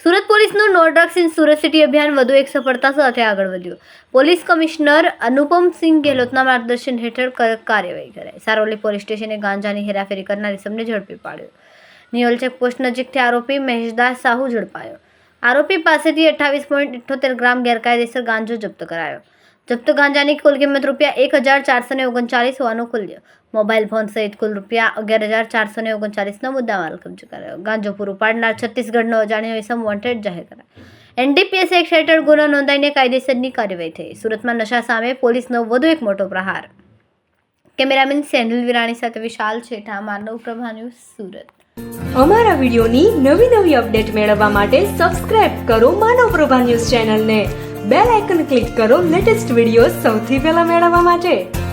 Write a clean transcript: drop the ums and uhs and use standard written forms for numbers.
સુરત પોલીસનું no drugs in Surat city અભિયાન વધુ એક સફળતા સાથે આગળ વધ્યું. પોલીસ કમિશનર અનુપમસિંહ ગેહલોતના માર્ગદર્શન હેઠળ કાર્યવાહી કરાઈ. સારોલી પોલીસ સ્ટેશને ગાંજાની હેરાફેરી કરનાર ઇસમને ઝડપી પાડ્યો. નિયોલ ચેકપોસ્ટ નજીકથી આરોપી મહેશદાસ સાહુ ઝડપાયો. આરોપી પાસેથી 28.78 ગ્રામ ગેરકાયદેસર ગાંજો જપ્ત કરાયો. જપ્ત ગાંજાની કુલ કિંમત ₹1,439 હોવાનું ખુલ્યું. મોબાઈલ ફોન સહિત કુલ ₹11,439નો મુદ્દામાલ કબજે કરાયો. ગાંજો પૂરું પાડનાર છત્તીસગઢનો અજાણ્યો ઇસમ વોન્ટેડ જાહેર કરાયો. NDPS એક્ટ હેઠળ ગુનો નોંધાઈને કાયદેસરની કાર્યવાહી થઈ. સુરતમાં નશા સામે પોલીસનો વધુ એક મોટો પ્રહાર. કેમેરામેન સેન્ડલ વિરાણી સાથે વિશાલ છેઠા, માનવ પ્રભા ન્યૂઝ, સુરત. અમારા વિડીયોની નવી અપડેટ મેળવવા માટે સબસ્ક્રાઇબ કરો માનવ પ્રભા ન્યૂઝ ચેનલને. બેલ આઇકન ક્લિક કરો લેટેસ્ટ વિડીયો સૌથી પહેલા મેળવવા માટે.